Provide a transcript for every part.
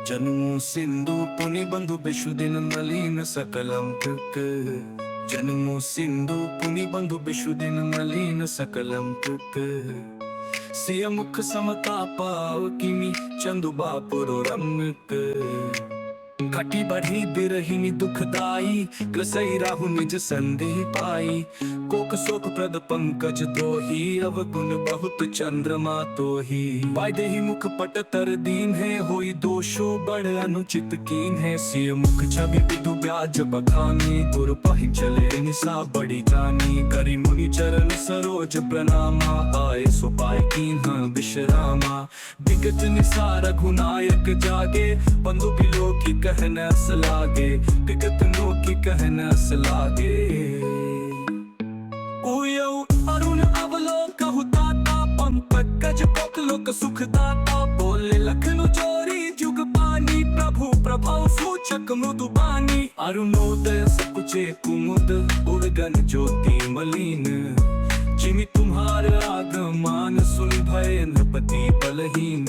जन्मो सिंधु पुनि बंधु बिशुदिन मलिन सकलम कृक। जन्मो सिंधु पुनि बंधु बिशुदिन मलिन सकलम कृक। सिय मुख समता पाव किमी चंदु बापुरो रमक। घटी बढ़ी बिरहिनी दुखदाई ग्रसई राहु निज संदेह पाई। कोक शोक प्रद पंकज द्रोही अवगुण बहुत चंद्रमा तोही। वायदेही मुख पट तर दीन है होई दोषो बड़ अनुचित कीन है। सिय मुख छवि विदु ब्याज बखानी गुर पहि चले निशा बड़ी जानी। करी मुनि चरण सरोज प्रणामा आए सुपाय कीन विश्रामा। विगत निशा रघुनायक जागे बंधु बिलो की कहन अस लागे। विगत नो की कहन अस लागे। उयौ अरुण अवलोकहु ताता पंकज लोक सुख दाता। बोले लखनु चोरी जुग पानी प्रभु प्रभाव सूचक मृदु बानी। अरुणोदय सकुचे कुमुद उर्गन ज्योति मलिन। जिमि तुम्हार आगमान सुन भय नृपति बलहीन।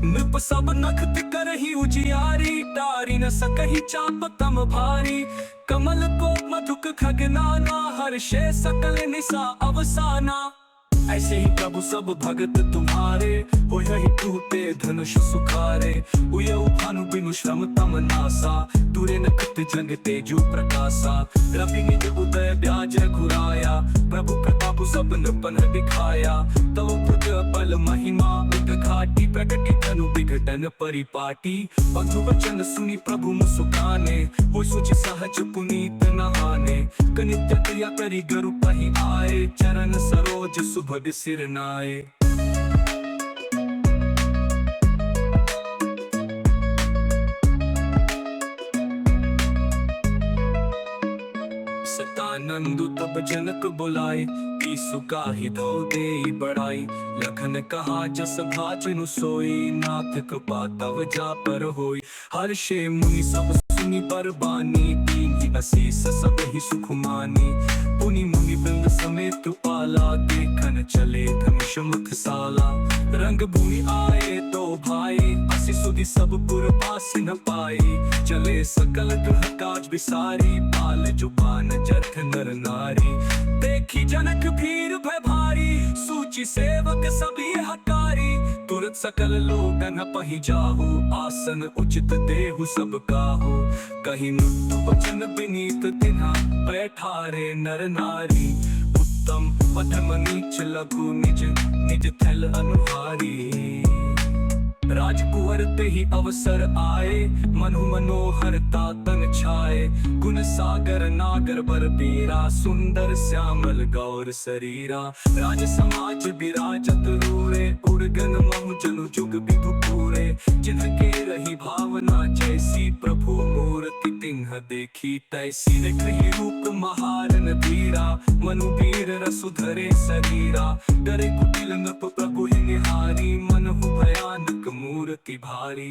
नृप सब नखत करहि उजियारी डारी न सकहि चाप तम भारी। कमल को मधुक खगनाना हर्षे सकल निशा अवसाना। ऐसे ही प्रभु सब भगत तुम्हारे हो यही टूटे धनुष सुखारे। उयऊ भानु बिनु श्रम तम नासा तुरे नखत जंग तेजु प्रकाशा। रवि निज उदय ब्याज घुराया प्रभु प्रताप सब नृपन दिखाया। तव भुज बल महिमा उद घाटी प्रगति धनु विघटन परिपाटी। बंधु वचन सुनी प्रभु मुस्काने हो सुचि सहज पुनीत नहाने। कनित्य क्रिया करी गरु पहि आए चरण सरोज सुभ सिर नाए। सतानंदु तब जनक बुलाए ईसु का ही धो दे बढ़ाई। लखन कहा जस भाजनु सोई नाथ कृपा तव जा पर होई। हर्षे मुनि सब सुनी बरबानी दीन ही असीस सब ही सुख मानी। पुनि मुनि बिंद समेत पाला देखन चले धनुष मुख साला। रंग भूमि आए तो भाई असी सुधि सब पुर पास न पाई। चले सकल ग्रह काज विसारी पाल जुबान जठ नर नारी। देखी जनक भीर भय भारी सूचि सेवक सभी हकारी। तुरत सकल लोग न पहि जाहु आसन उचित देहु सब काहु। कहीं नुत वचन विनीत तिन्हा बैठारे नर नारी। उत्तम पथम नीच लघु निज निज थल अनुहारी। राजकुंवर ते ही अवसर आए मनु मनोहर तातन छाए। गुण सागर नागर बर बीरा सुंदर श्यामल गौर शरीरा। राज समाज विराजत रूरे उर्गन महु जनु जुग विधु पूरे। जिनके रही भावना जैसी प्रभु मूर्ति तिन्ह देखी तैसी। रही रूप महारन धीरा मनु वीर रसुधरे शरीरा। डरे कुटिल नृप प्रभु ही निहारी मनहु भयानक मूर्ति भारी।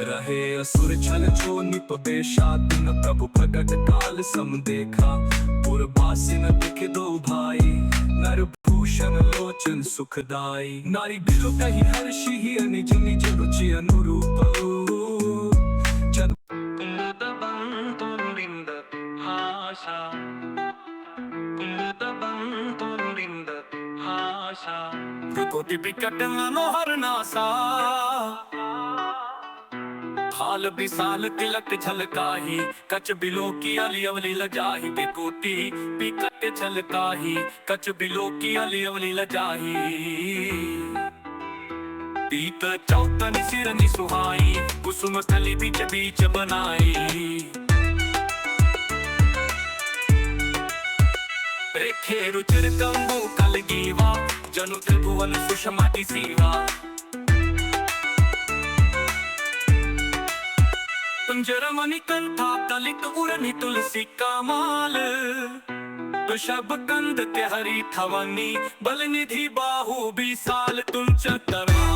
रहे असुर छल जो निप बेशा। दिन प्रभु प्रगट काल सम देखा। पुरबासिन दिख दो भाई नर भूषण लोचन सुखदाई। नारी बिलो कही हर्षि ही निज निज रुचि अनुरूप। कोटि विकट मनोहर नासा। हाल विशाल तिलक झलकाही कच बिलो की अली अवली लजाही। बेकोटी विकट झलकाही कच बिलो की अली अवली लजाही। पीत चौतन सिरनि सुहाई कुसुम कली बीच बीच बनाई। रेखे रुचिर कंबु कलगीवा जनु त्रिभुवन सुषमा की सीवा। कुंजर मणि कंठा कलित उड़नी तुलसी का माल। ऋषभ कंद ते हरि थवनी बल निधि बाहु विशाल तुम चतरा।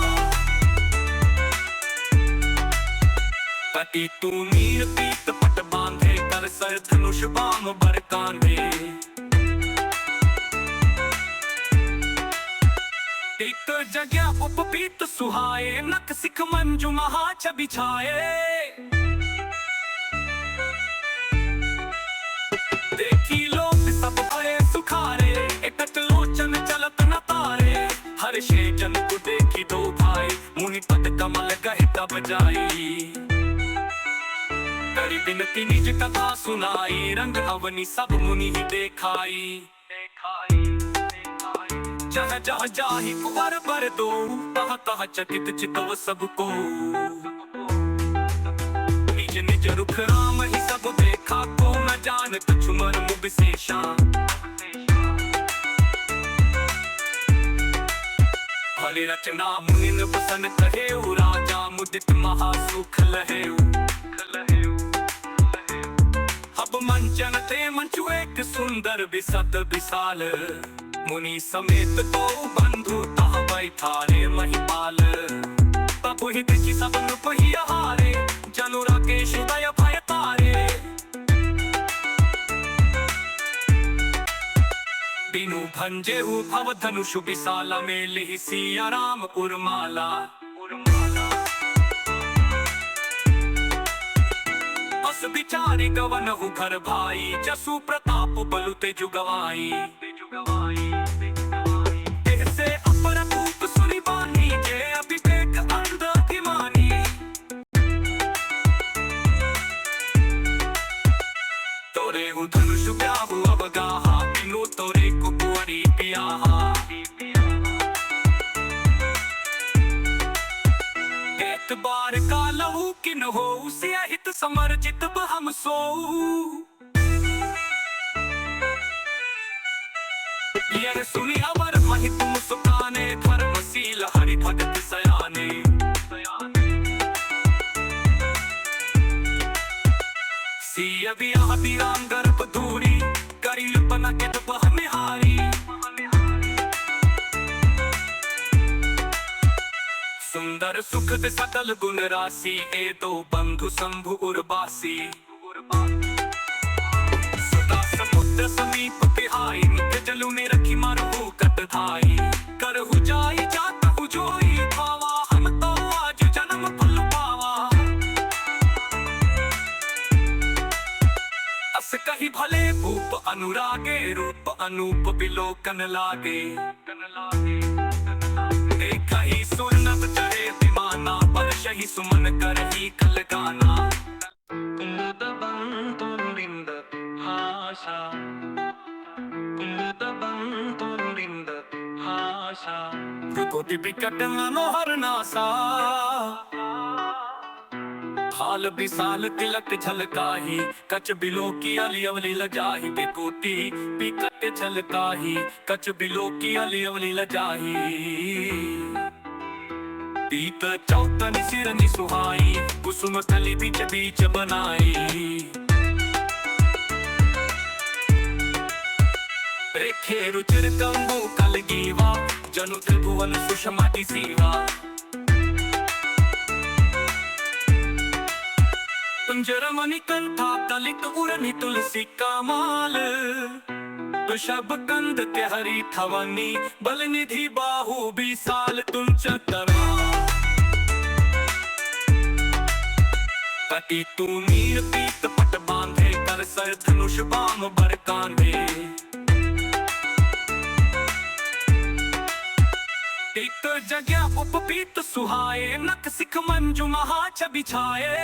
पति तू मीर पीत पट बांधे कर कर सर धनुष बाम बर कांधे। एक जगह उपपीत सुहाए नख सिख मंजू महा छवि छाए। देखी लोग सब भये सुखारे एकट लोचन चलत न तारे। हर शे जन को देखी दो भाई मुनि पद कमल कहे तब जाई। करी बिनती निज कथा सुनाई रंग अवनी सब मुनि ही देखाई। जह जह जाहि कुंवर बर दो तह तह चकित चितव सबको। निज निज रुख राम ही सब देखा को न जान कछु मर्म विशेषा। भले रचना मुनिन बसन कहे राजा मुदित महासुख लहे। अब मंचन ते मंचु एक सुंदर बिसत विशाल। मुनि समेत तो बंधु तह बैठारे महिपाल। तब ही देखी सब नृप ही हारे जनु राकेश उदय भय तारे। बिनु भंजे भव धनुष विशाला में लिहि सिया राम उर्माला। बस बिचारी गवन हु घर भाई जसु प्रताप बलु तेजु गवाई। ऐसे अपर रूप सुनि बानी जे अभिषेक अंध अभिमानी। तोरे हु धनुष ब्याहु अवगाहा बिनु तोरे कुंवरी पियाहा। एक बार का लहू किन हो सिया हित समर चित हम सोऊ। यह सुनी अवर महित मुस्काने धर्मशील हरि भगत सयाने। सिया बियाह बिराम गर्भ दूरी करी पना के दुबह निहारी। सुंदर सुखद सकल गुण राशि ए दो बंधु शंभु उर्वासी। सदा समुद्र समीप बिहाई नित्य जलु ने रखी मारहु कट धाई। करहु जाई जातहु जोई भावा हम तो आज जन्म फल पावा। अस कही भले भूप अनुरागे रूप अनूप बिलोकन लागे। देखा ही सुर नभ चढ़े दिमाना पर शही सुमन करही कल गाना। कोटि बिकट मनोहर नासा हाल विशाल तिलक झलकाही। कच बिलो की अली अवली लजाही बेकोटी बिकट झलकाही। कच बिलो की अली अवली लजाही। पीत चौतन सिरनि सुहाई कुसुम कली बीच बीच बनाई। रेखे रुचिर कंबु कलगीवा जनु त्रिभुवन सुषमा सीवा। कुंजर मणि कंठा कलित उड़नी तुलसी का माल। वृषभ कंद ते हरि थवनी बल निधि बाहु विशाल तुम चतरा। पति तू नीर पीत पट बांधे कर सर धनुष बाम बर कांधे। एक जगह उपपीत सुहाए नख सिख मंजू महा छवि छाए।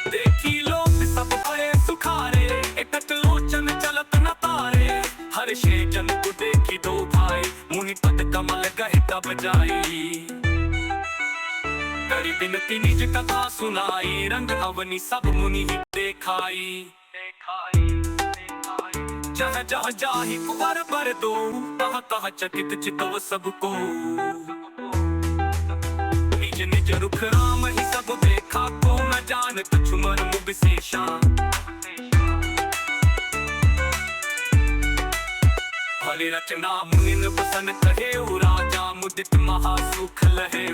देखी लोग सब भये सुखारे एकट लोचन चलत न तारे। हर शे जन को देखी दो भाई मुनि पद कमल कहे तब जाई। करी बिनती निज कथा सुनाई रंग अवनी सब मुनि ही देखाई। जह जह जाहि कुंवर बर दो तह तह चकित चितव सबको। निज निज रुख राम ही सब देखा को न जान कछु मर्म विशेषा। भले रचना मुनिन बसन कहे राजा मुदित महासुख लहे।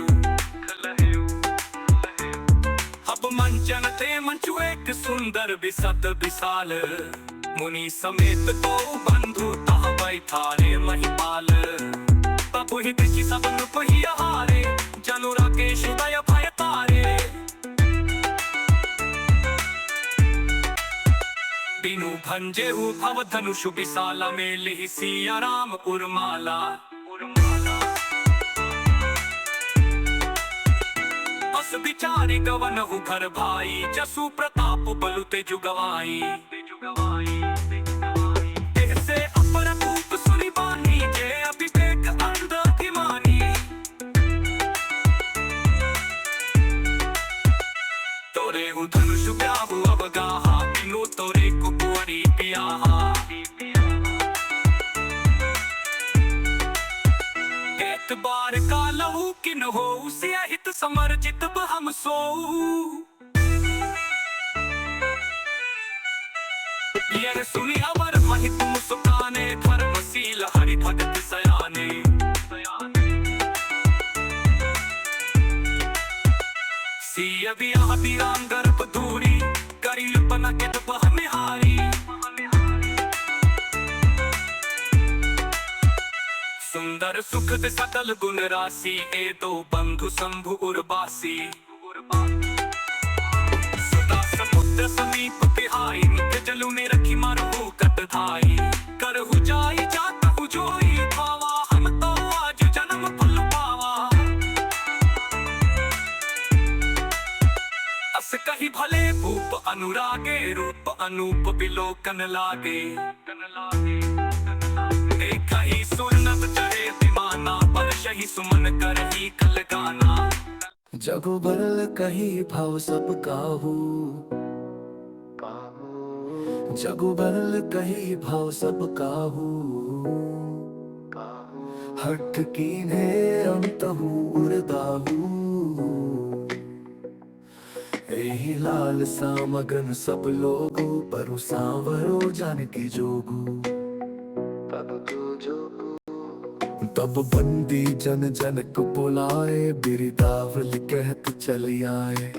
मंचन ते मंचु एक सुंदर बिसत विशाल मुनि समेत तो बंधु तह बैठारे महिपाल तब ही देखी सबन पहिया हारे जनु राकेश दय भय तारे बिनु भंजेहु भव धनुष विशाला में लिहि सिया राम उर्माला अस विचारी गवनहु घर भाई जसु प्रताप बलु तेजु गवाई ऐसे अपर रूप सुनि बानी जे अभिषेक अंध अभिमानी तोरे हु धनुष ब्याहु अवगाहा बिनु तोरे कुकुरी पियाहा एक बार का लहू किन हो उसे हित समर्जित हम सो यह सुनी अवर महित मुस्काने धर्मशील हरि भगत सयाने सिय बियाह बिराम गर्भ दूरी करियपन के दुप हमें हारी सुंदर सुखद सकल गुण राशि ए दो बंधु शंभु उर्वासी सदा समुद्र समीप बिहाई नित्य जलु ने रखी मरहु कट धाई करहु जाई जातहु जोई भावा हम तो आज जन्म फल पावा अस कही भले भूप अनुरागे रूप अनूप बिलोकन लागे कही सुनत चढ़े दीवाना पर शही सुमन करही कल गाना जगो बरल कही भाव सब काहू जगो बरल कही भाव सब काहू हट कीन्हे अंतहु उर्दाहू एहि लाल सामगन सब लोगू परु सांवरो जानकी जोगू तब बंदी जन जन को बुलाए बिरदावली कहत चली आए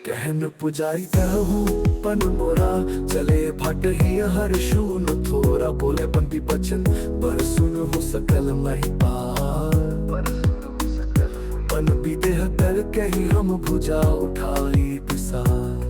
कहन पुजारी कहूँ पन मोरा चले भट ही हर शून थोड़ा बोले बंदी बचन पर सुन हो सकल महिपाल पन भी देह कर कहीं हम भुजा उठाई पिसार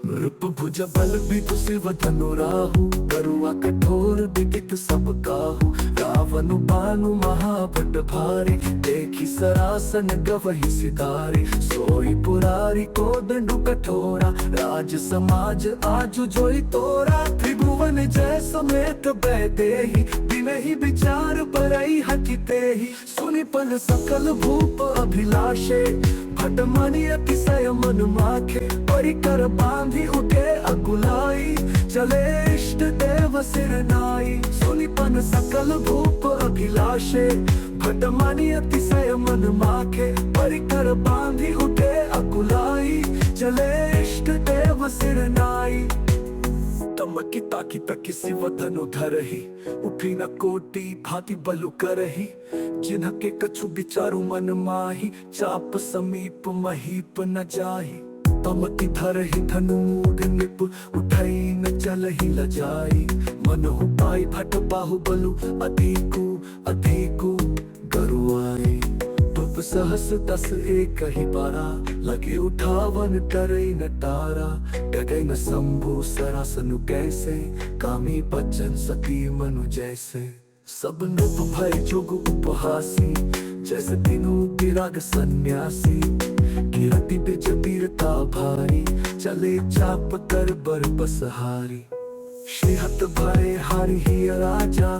रूप भुज बल भी तो शिव धनु राहु करुआ कठोर विदित सब काहू रावनु बानु महाभट भारी देखी सरासन गवही सितारे सोई पुरारी को दंडु कठोरा राज समाज आजु जोई तोरा त्रिभुवन जय समेत बैदेही बिनहि विचार परई हकिते ही सुनि पल सकल भूप अभिलाषे भट मनि अतिशय मन माखे परिकर बांधी उठे अकुलाई चले इष्ट देव सिर नाई सुनिपन सकल भूप अभिलाषे भट मनि अतिशय मन माखे परिकर बांधी उठे अकुलाई चले इष्ट देव सिर नाई तमकी ताकी तकी शिव धनु धरही उठी न कोटि भांति बलु करही जिन्ह के कछु विचारु मन माही चाप समीप महीप न जाही तमकी धरही धनु मूढ़ निप उठई न चलही लजाई मन हो पाई भट बाहु बलु अधिकु अधिकु गरुआई तुप सहस दस एक ही बारा लगे उठावन डरई न तारा डगई न शंभु सरासनु कैसे कामी बच्चन सती मनु जैसे सब नृप भय जुग उपहासी जैसे तीनों विराग सन्यासी कीर्ति बिज वीरता भारी चले चाप कर बर बसहारी श्रीहत भय हारी ही राजा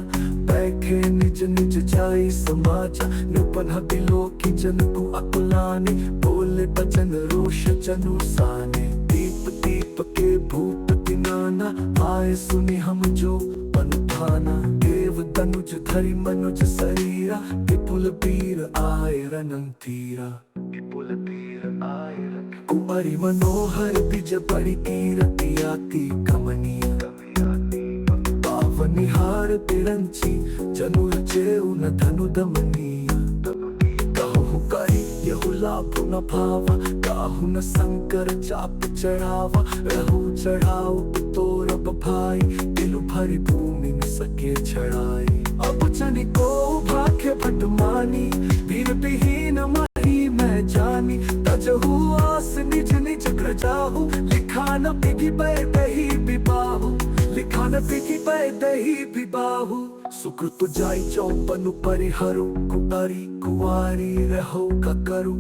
बैठे निज निज जाई समाजा नृपन बिलो की जन को अकुलाने बोले बचन रोष जनु साने दीप दीप के भूत दिनाना आए सुनि हम जो पनुथाना देव तनुज धरि मनुज शरीरा विपुल वीर आए रणंतीरा विपुल वीर आए कुमारी मनोहर बिज बड़ी कीरति आती कमनीय पावनिहार तिरंची जनु रचे उन धनु दमनीय कहु करी यह बहु लाभ न भावा, काहू न शंकर चाप चढ़ावा। रहु चढ़ाओ तोर भाई, दिल भरी भूमि में सके छड़ाई। अब जन को भाग्य भट मानी, वीर विहीन माही मैं जानी। तजहु आस निज निज ग्रजाहु, लिखा न बिगी पै दही विबाहु, लिखा न बिगी पै दही विबाहु। सुकृत जाई चौपनु परिहरु, कुआरी कुआरी रहो ककरु।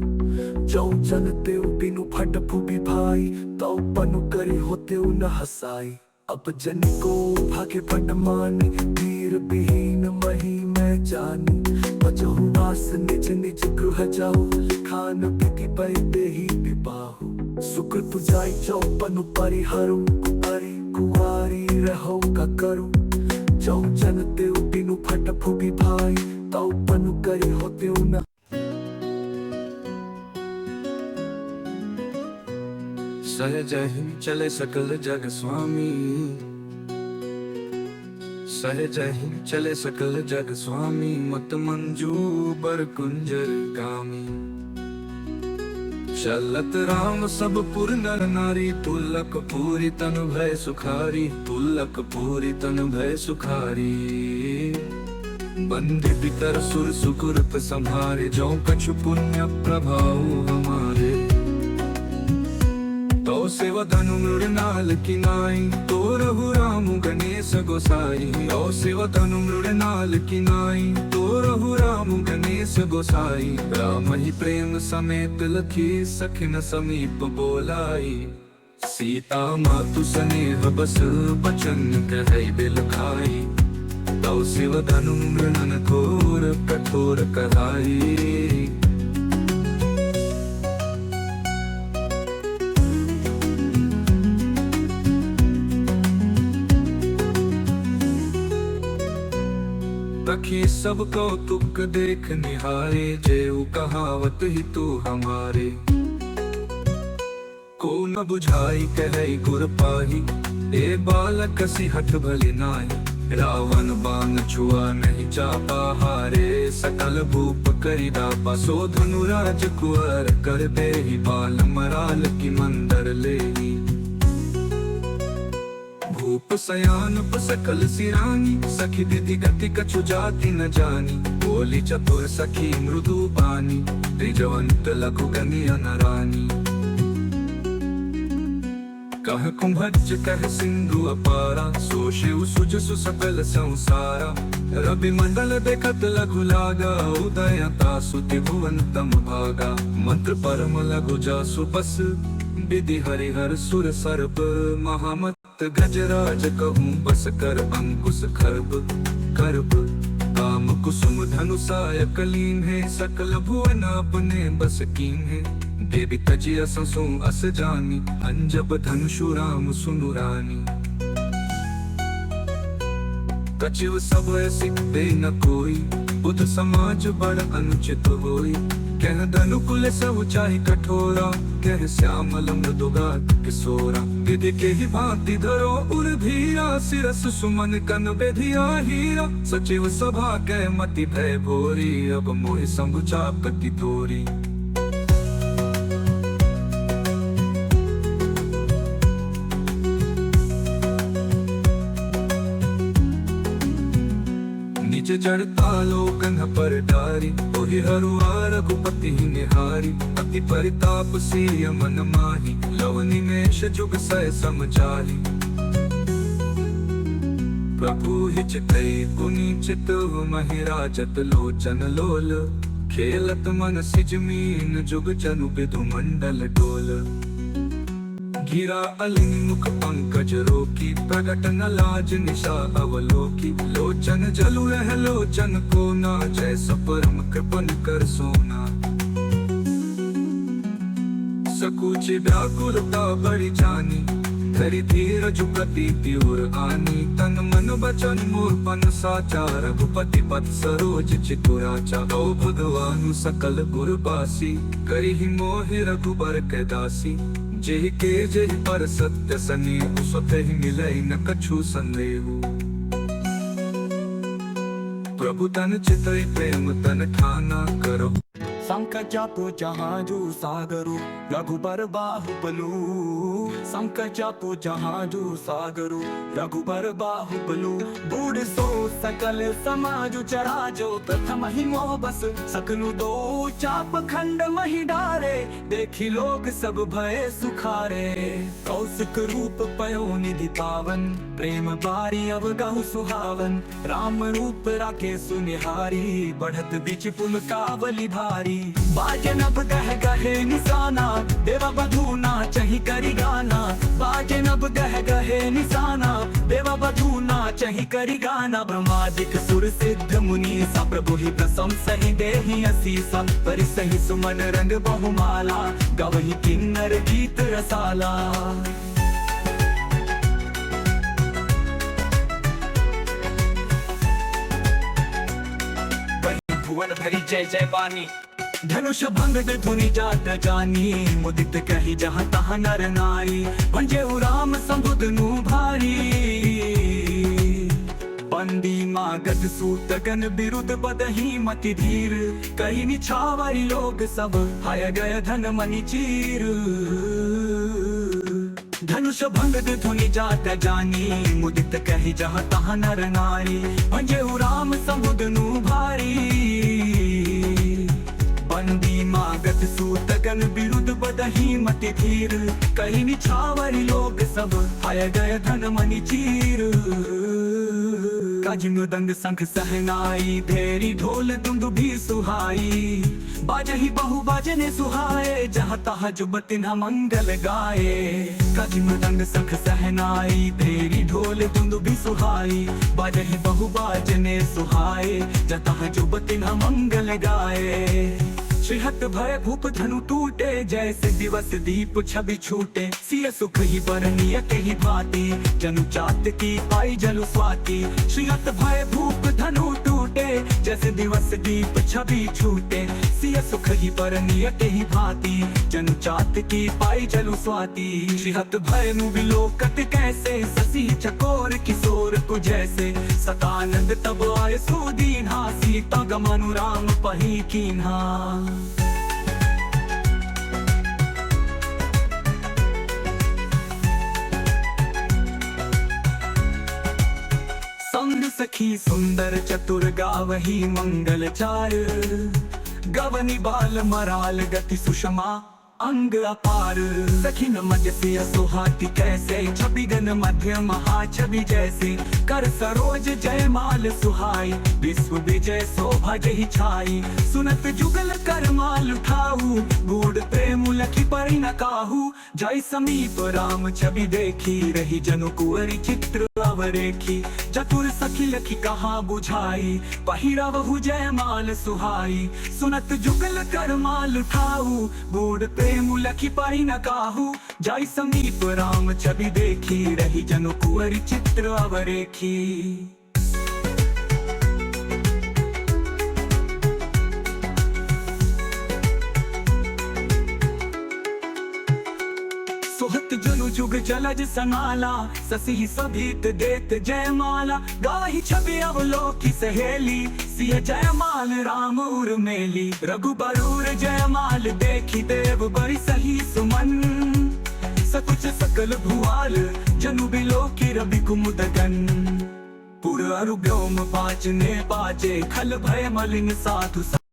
जौ जन तेउ बिनु फट फूबी भाई, तौ पनु करी होते न हसाई। अब जन को भाग्य भट मानी, वीर विहीन मही मैं जानी। बजहु आस निज निज गृह जाऊ, लिखा न बिगी पै दही विबाहु। सुकृत जाई चौपनु परिहरु, कुआरी कुआरी रहो ककरु। जौ जन तेउ बिनु फट फूबी भाई, तौ पनु करी होते न। सहज ही चले सकल जग स्वामी, सहज ही चले सकल जग स्वामी। मत मंजू बर कुंजर गामी, चलत राम सब पुर नर नारी। तुलक पूरी तन भय सुखारी, तुलक पूरी तन भय सुखारी। बंदे पितर सुर सुकृत संहारे, जो कछु पुण्य प्रभाव हमारे। तो सेव धनु मृणाल की नाई, तो रहु राम गणेश गोसाई। तो सेव धनु मृणाल की नाई, तो रहु राम गणेश गोसाई। राम ही प्रेम समेत लखी, सखिन समीप बोलाई। सीता मातु स्नेह बस, बचन कहै बिल खाई। तो शिव धनु मृणन घोर कठोर कराई। तखी सब कौतुक देख निहारे, जेऊ कहावत ही तू हमारे। को न बुझाई कहै गुर पाही, ए बालक सी हठ भले नाई। रावण बाण छुआ नहीं चापा, हारे सकल भूप करि दापा। सो धनुराज कुंवर कर दे ही, बाल मराल की मंदर ले। भूप सयान सकल सिरानी, सखी दीदी गति कछु जाति न जानी। बोली चतुर सखी मृदु बानी, त्रिजवंत लघु गनिया न रानी। कह कुंभज कह सिंधु अपारा, सो शिव सुजसु सकल संसारा। रवि मंडल देखत लघु लागा, उदय तासु त्रिभुवन तम भागा। मंत्र परम लघु जासु बस, विधि हरिहर सुर सर्प। महामत गजराज कहूँ बस, कर अंकुश खरब करब। काम कुसुम धनुषाय कलीन है, सकल भुवन अपने बस कीन है। देवी तजिया संसो अस जानी, अंजब धनुषु राम सुनु रानी। कछिव सब सिख दे न कोई, बुध समाज बड़ अनुचित होई। कह धनुकुल सब चाहि कठोरा, कह श्यामल मृदुगा किशोरा। विधि के ही भांति धरो उर धीरा, सिरस सुमन कन बेधिया हीरा। सचिव सभा कै मति भय भोरी, अब मोहि संभु चापति तोरी। निज जड़ता लोकन पर डारी, ओहि हरुआ रघुपति निहारी। अति परिताप सिय मन माही, लव निमेष जुग सय समझाली। प्रभु हिचकै पुनि चित, महि राजत लोचन लोल। खेलत मन सिज मीन, जुग जनु विधु मंडल डोल। गिरा अलिंग मुख पंकज रोकी, प्रगट न लाज निशा अवलोकी। लोचन जलु रह लोचन को ना, जैसा परम कृपन कर सोना। सकुचि व्याकुलता बड़ी जानी, धरि धीरज प्रति प्योर आनी। तन मन बचन मूर्पन साचा, रघुपति पद सरोज चितुराचा। ओ भगवानु सकल गुर बासी, करिहि मोहि रघुबर के दासी। जेहि के जेहि पर सत्य सनेहु, स्वतहि मिलई न कछु संदेहु। प्रभु तन चितई प्रेम तन ठाना, करो संकचापु जहाजु सागरु रघुबर बाहुबलु संकचापु जहाजु सागरु रघुबर बाहुबलु बूढ़ सो सकल समाजु चराजो प्रथम ही मोह बस सकलु दो चाप खंड मही डारे देखी लोग सब भय सुखारे कौशिक रूप पयो निधि पावन प्रेम बारी अब गहु सुहावन राम रूप राखे सुनिहारी बढ़त बिच पुल कावली भारी बाजन अब गह गहे निशाना देवा बधू नाचहि करी गाना बाजन अब गह गहे निशाना देवा बधू नाचहि करी गाना ब्रह्मादिक सुर सिद्ध मुनि सा प्रभु ही प्रशंसहि देहि असीसा परिसहि सुमन रंग बहुमाला गवहि किन्नर गीत रसाला भुवन भरी जय जय वाणी धनुष भंग धुनि जात जानी मुदित कही जहाँ तहाँ नर नारी पंजे राम संबुद नु भारी बंदी मागध सूत गन बिरुद बदही मति धीर कही निछावरी लोग सब हाय गय धन मनि चीर धनुष भंग धुनि जात जानी मुदित कही जहाँ तहाँ नर नारी पंजे राम संबुद नु भारी बंदी मागध सूत गन बिरुद बदही मति धीर कही निछावरी लोग सब हाय गय धन मनि चीर काजी मृदंग शंख सहनाई भेरी ढोल दुंदुभी सुहाई बाजही बहु बाजने सुहाए जहाँ तहाँ जुब तिन्हा मंगल गाए काजी मृदंग शंख सहनाई भेरी ढोल दुंदुभी सुहाई बाजही बहु बाजने सुहाए जहाँ तहाँ जुब तिन्हा मंगल गाए श्रीहत भय भूप धनु टूटे जैसे दिवस दीप छवि छूटे सिय सुख ही बरनियत ही भाती जनु चात की पाई जलु स्वाति श्रीहत भय भूप धनु टूटे जैसे दिवस दीप छवि छूटे सिय सुख ही बरनियत ही भाती जनु चात की पाई जलु स्वाति श्रीहत भय नु विलोकत कैसे ससी चकोर किशोर को जैसे सतानंद तब आय सुदीन्हा सीता गमनु राम पही कीन्हा संग सखी सुंदर चतुर गावही मंगल चार गवनी बाल मराल गति सुषमा अंग अपार सखी न मजसी सुहाती कैसे छवि गन मध्य महाछवि जैसे कर सरोज जय माल सुहाई विश्व विजय शोभा जही छाई सुनत जुगल कर माल उठाऊ गूढ़ प्रेम लखी परि न काहू जय समीप राम छवि देखी रही जनु कुंवरी चित्र अवरेखी चतुर सखी लखी कहाँ बुझाई पहिरा बहु जय माल सुहाई सुनत जुगल कर माल उठाऊ गूढ़ प्रेम लखी परि न काहू जय समीप राम छवि देखी रही जनु कुंवरी चित्र अवरेखी सोहत जनु जुग जलज सनाला ससी सभीत देत जय माला गाही छवि अवलोकी सहेली सिय जय माल राम उर मेली रघुबरूर जय माल देखी देव बड़ी सही सुमन सकुच सकल भुआल जनु बिलोकी रवि कुमुदगन पुर अरु व्योम बाजने बाजे खल भय मलिन साधु